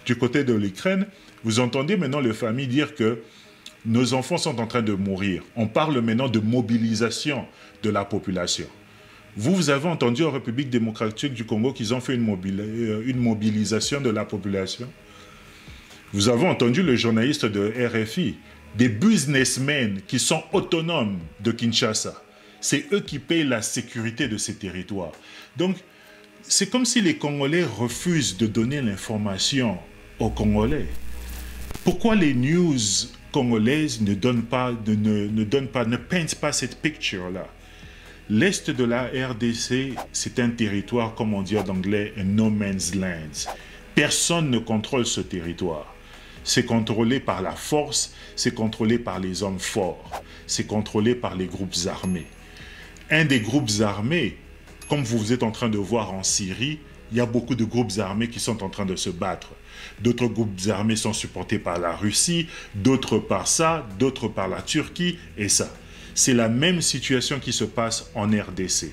Du côté de l'Ukraine, vous entendez maintenant les familles dire que nos enfants sont en train de mourir. On parle maintenant de mobilisation de la population. Vous avez entendu en République démocratique du Congo qu'ils ont fait une mobilisation de la population. Vous avez entendu le journaliste de RFI, des businessmen qui sont autonomes de Kinshasa. C'est eux qui payent la sécurité de ces territoires. Donc, c'est comme si les Congolais refusent de donner l'information aux Congolais. Pourquoi les news congolaises ne peignent pas cette picture-là? L'Est de la RDC, c'est un territoire, comme on dit en anglais, un no man's land. Personne ne contrôle ce territoire. C'est contrôlé par la force, c'est contrôlé par les hommes forts, c'est contrôlé par les groupes armés. Un des groupes armés, comme vous êtes en train de voir en Syrie, il y a beaucoup de groupes armés qui sont en train de se battre. D'autres groupes armés sont supportés par la Russie, d'autres par ça, d'autres par la Turquie et ça. C'est la même situation qui se passe en RDC.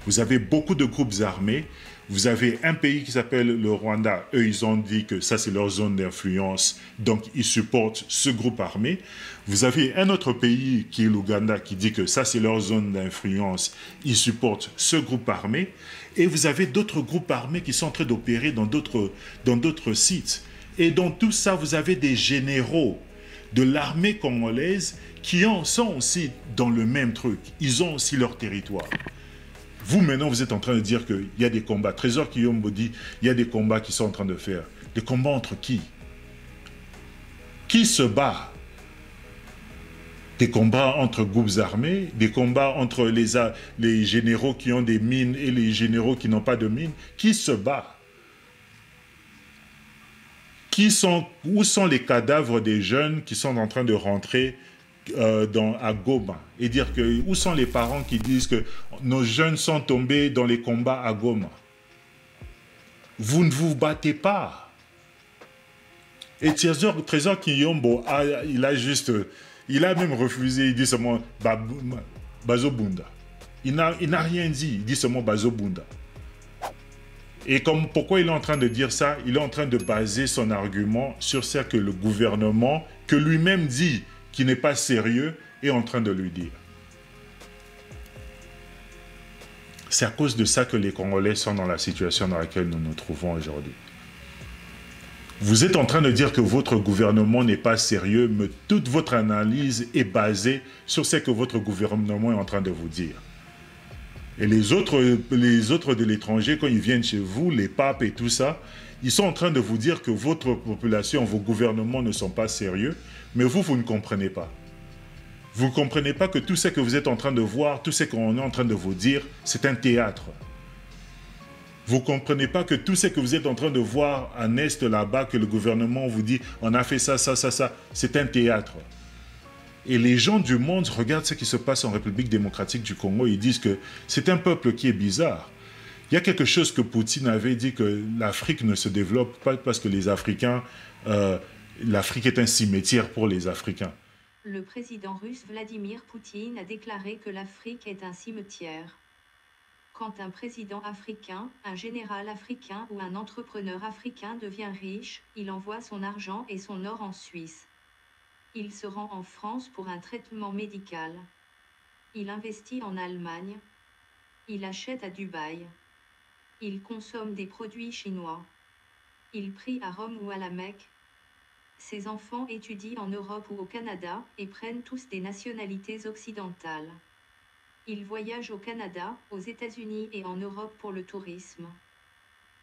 Vous avez beaucoup de groupes armés. Vous avez un pays qui s'appelle le Rwanda. Eux, ils ont dit que ça, c'est leur zone d'influence. Donc, ils supportent ce groupe armé. Vous avez un autre pays qui est l'Ouganda qui dit que ça, c'est leur zone d'influence. Ils supportent ce groupe armé. Et vous avez d'autres groupes armés qui sont en train d'opérer dans d'autres sites. Et dans tout ça, vous avez des généraux de l'armée congolaise qui sont aussi dans le même truc. Ils ont aussi leur territoire. Vous, maintenant, vous êtes en train de dire qu'il y a des combats. Trésor Kiyombo dit il y a des combats qui sont en train de faire. Des combats entre qui? Qui se bat? Des combats entre groupes armés, des combats entre les généraux qui ont des mines et les généraux qui n'ont pas de mines. Qui se bat? Où sont les cadavres des jeunes qui sont en train de rentrer à Goma et dire que où sont les parents qui disent que nos jeunes sont tombés dans les combats à Goma? Vous ne vous battez pas. Et Trésor Kiyombo, il a même refusé, il dit seulement Bazobunda. Il n'a rien dit, il dit seulement Bazobunda. Et pourquoi il est en train de dire ça? Il est en train de baser son argument sur ce que le gouvernement, que lui-même dit, qui n'est pas sérieux, est en train de lui dire. C'est à cause de ça que les Congolais sont dans la situation dans laquelle nous nous trouvons aujourd'hui. Vous êtes en train de dire que votre gouvernement n'est pas sérieux, mais toute votre analyse est basée sur ce que votre gouvernement est en train de vous dire. Et les autres de l'étranger, quand ils viennent chez vous, les papes et tout ça, ils sont en train de vous dire que votre population, vos gouvernements ne sont pas sérieux, mais vous ne comprenez pas. Vous ne comprenez pas que tout ce que vous êtes en train de voir, tout ce qu'on est en train de vous dire, c'est un théâtre. Vous ne comprenez pas que tout ce que vous êtes en train de voir en Est là-bas, que le gouvernement vous dit, on a fait ça, c'est un théâtre. Et les gens du monde regardent ce qui se passe en République démocratique du Congo, ils disent que c'est un peuple qui est bizarre. Il y a quelque chose que Poutine avait dit, que l'Afrique ne se développe pas parce que les Africains, l'Afrique est un cimetière pour les Africains.
Le président russe Vladimir Poutine a déclaré que l'Afrique est un cimetière. Quand un président africain, un général africain ou un entrepreneur africain devient riche, il envoie son argent et son or en Suisse. Il se rend en France pour un traitement médical. Il investit en Allemagne. Il achète à Dubaï. Il consomme des produits chinois. Il prie à Rome ou à la Mecque. Ses enfants étudient en Europe ou au Canada et prennent tous des nationalités occidentales. Il voyage au Canada, aux États-Unis et en Europe pour le tourisme.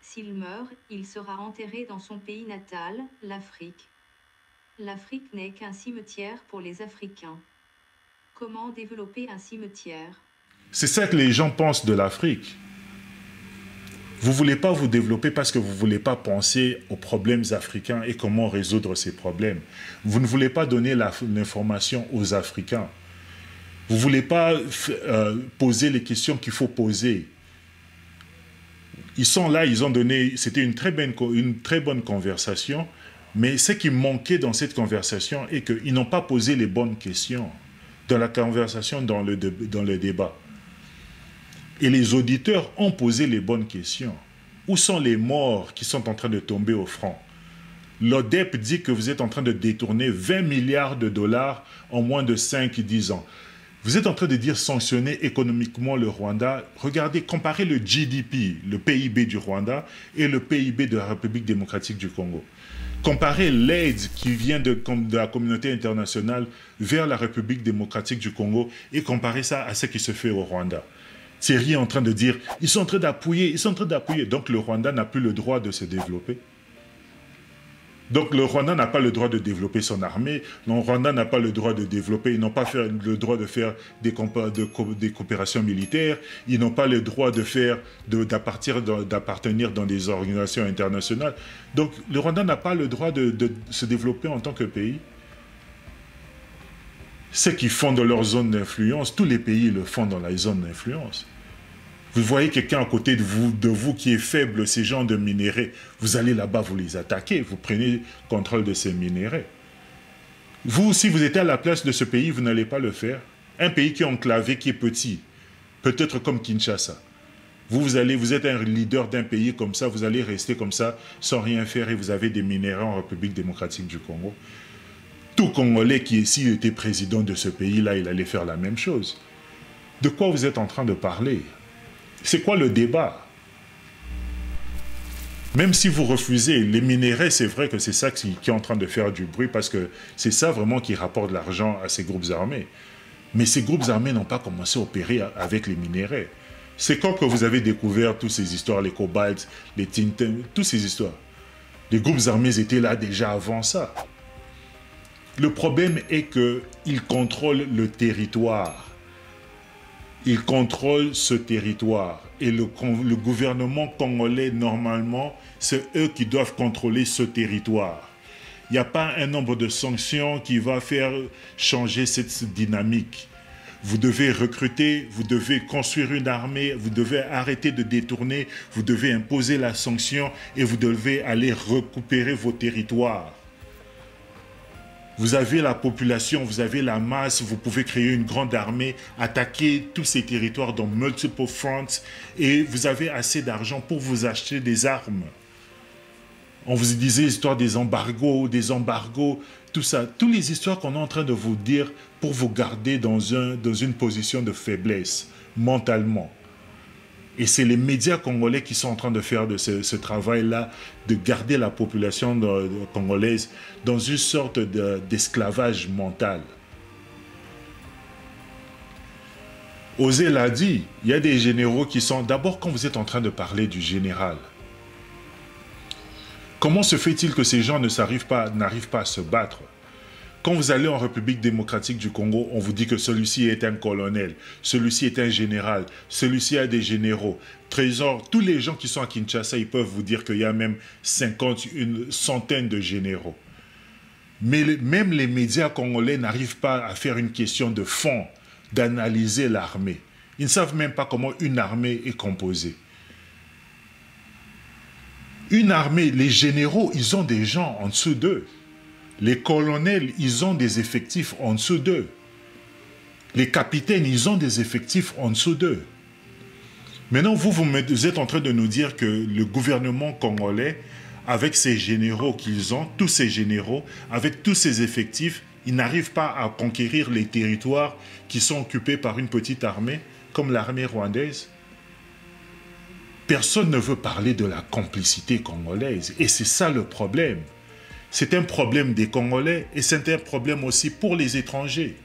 S'il meurt, il sera enterré dans son pays natal, l'Afrique. L'Afrique n'est qu'un cimetière pour les Africains. Comment développer un cimetière?
C'est ça que les gens pensent de l'Afrique. Vous ne voulez pas vous développer parce que vous ne voulez pas penser aux problèmes africains et comment résoudre ces problèmes. Vous ne voulez pas donner l'information aux Africains. Vous ne voulez pas poser les questions qu'il faut poser. Ils sont là, ils ont donné... C'était une très bonne conversation, mais ce qui manquait dans cette conversation est qu'ils n'ont pas posé les bonnes questions dans la conversation, dans le débat. Et les auditeurs ont posé les bonnes questions. Où sont les morts qui sont en train de tomber au front? L'ODEP dit que vous êtes en train de détourner 20 milliards de dollars en moins de 5-10 ans. Vous êtes en train de dire sanctionner économiquement le Rwanda. Regardez, comparez le GDP, le PIB du Rwanda, et le PIB de la République démocratique du Congo. Comparez l'aide qui vient de la communauté internationale vers la République démocratique du Congo et comparez ça à ce qui se fait au Rwanda. Thierry est en train de dire, ils sont en train d'appuyer, ils sont en train d'appuyer. Donc le Rwanda n'a plus le droit de se développer. Donc le Rwanda n'a pas le droit de développer son armée, le Rwanda n'a pas le droit de développer, ils n'ont pas le droit de faire des coopérations militaires, ils n'ont pas le droit d'appartenir dans des organisations internationales. Donc le Rwanda n'a pas le droit de se développer en tant que pays. Ce qu'ils font dans leur zone d'influence, tous les pays le font dans la zone d'influence. Vous voyez quelqu'un à côté de vous qui est faible, ces gens de minéraux, vous allez là-bas, vous les attaquez, vous prenez contrôle de ces minéraux. Vous, si vous étiez à la place de ce pays, vous n'allez pas le faire. Un pays qui est enclavé, qui est petit, peut-être comme Kinshasa. Vous êtes un leader d'un pays comme ça, vous allez rester comme ça, sans rien faire, et vous avez des minéraux en République démocratique du Congo. Tout Congolais qui ici était président de ce pays-là, il allait faire la même chose. De quoi vous êtes en train de parler ? C'est quoi le débat? Même si vous refusez, les minéraux, c'est vrai que c'est ça qui est en train de faire du bruit, parce que c'est ça vraiment qui rapporte de l'argent à ces groupes armés. Mais ces groupes armés n'ont pas commencé à opérer avec les minéraux. C'est quand que vous avez découvert toutes ces histoires, les cobalts, les tintin, toutes ces histoires. Les groupes armés étaient là déjà avant ça. Le problème est qu'ils contrôlent le territoire. Ils contrôlent ce territoire. Et le gouvernement congolais, normalement, c'est eux qui doivent contrôler ce territoire. Il n'y a pas un nombre de sanctions qui va faire changer cette dynamique. Vous devez recruter, vous devez construire une armée, vous devez arrêter de détourner, vous devez imposer la sanction et vous devez aller récupérer vos territoires. Vous avez la population, vous avez la masse, vous pouvez créer une grande armée, attaquer tous ces territoires dans multiple fronts et vous avez assez d'argent pour vous acheter des armes. On vous disait l'histoire des embargos, tout ça. Toutes les histoires qu'on est en train de vous dire pour vous garder dans une position de faiblesse, mentalement. Et c'est les médias congolais qui sont en train de faire de ce travail-là, de garder la population congolaise dans une sorte d'esclavage mental. Osé l'a dit, il y a des généraux qui sont... D'abord, quand vous êtes en train de parler du général, comment se fait-il que ces gens n'arrivent pas à se battre? Quand vous allez en République démocratique du Congo, on vous dit que celui-ci est un colonel, celui-ci est un général, celui-ci a des généraux. Trésor, tous les gens qui sont à Kinshasa, ils peuvent vous dire qu'il y a même 50, une centaine de généraux. Mais même les médias congolais n'arrivent pas à faire une question de fond, d'analyser l'armée. Ils ne savent même pas comment une armée est composée. Une armée, les généraux, ils ont des gens en dessous d'eux. Les colonels, ils ont des effectifs en dessous d'eux. Les capitaines, ils ont des effectifs en dessous d'eux. Maintenant, vous êtes en train de nous dire que le gouvernement congolais, avec ses généraux qu'ils ont, tous ces généraux, avec tous ces effectifs, ils n'arrivent pas à conquérir les territoires qui sont occupés par une petite armée, comme l'armée rwandaise. Personne ne veut parler de la complicité congolaise. Et c'est ça le problème. C'est un problème des Congolais et c'est un problème aussi pour les étrangers.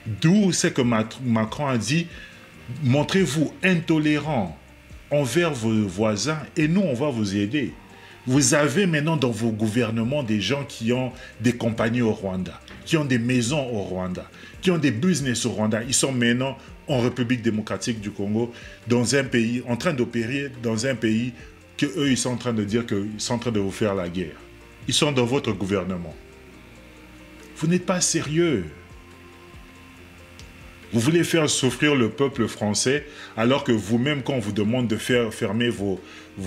D'où c'est que Macron a dit, montrez-vous intolérants envers vos voisins et nous, on va vous aider. Vous avez maintenant dans vos gouvernements des gens qui ont des compagnies au Rwanda, qui ont des maisons au Rwanda, qui ont des business au Rwanda. Ils sont maintenant en République démocratique du Congo, dans un pays, en train d'opérer dans un pays que eux ils sont en train de dire qu'ils sont en train de vous faire la guerre. Ils sont dans votre gouvernement. Vous n'êtes pas sérieux. Vous voulez faire souffrir le peuple français alors que vous-même, quand on vous demande de faire fermer vos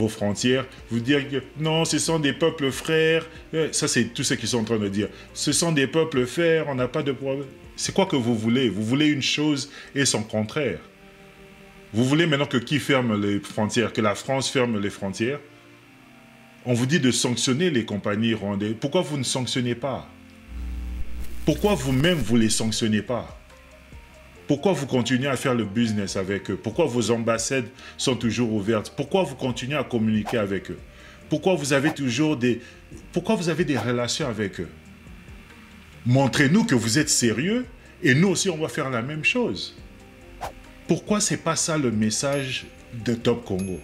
frontières, vous dites que non, ce sont des peuples frères. Ça, c'est tout ce qu'ils sont en train de dire. Ce sont des peuples frères, on n'a pas de problème. C'est quoi que vous voulez? Vous voulez une chose et son contraire. Vous voulez maintenant que qui ferme les frontières? Que la France ferme les frontières? On vous dit de sanctionner les compagnies rwandaises. Pourquoi vous ne sanctionnez pas? Pourquoi vous-même, vous ne les sanctionnez pas? Pourquoi vous continuez à faire le business avec eux? Pourquoi vos ambassades sont toujours ouvertes? Pourquoi vous continuez à communiquer avec eux? Pourquoi vous avez toujours des relations avec eux? Montrez-nous que vous êtes sérieux et nous aussi, on va faire la même chose. Pourquoi ce n'est pas ça le message de Top Congo?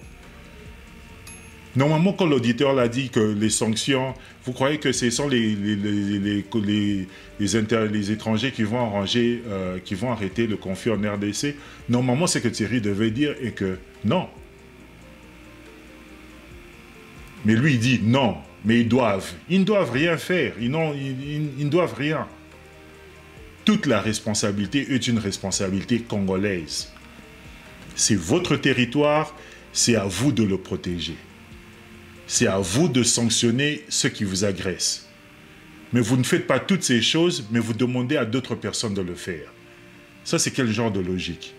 Normalement, quand l'auditeur l'a dit que les sanctions, vous croyez que ce sont les étrangers qui vont arrêter le conflit en RDC? Normalement, c'est que Thierry devait dire et que non. Mais lui, il dit non, mais ils doivent. Ils ne doivent rien faire. Ils ne doivent rien. Toute la responsabilité est une responsabilité congolaise. C'est votre territoire, c'est à vous de le protéger. C'est à vous de sanctionner ceux qui vous agressent. Mais vous ne faites pas toutes ces choses, mais vous demandez à d'autres personnes de le faire. Ça, c'est quel genre de logique?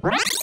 What?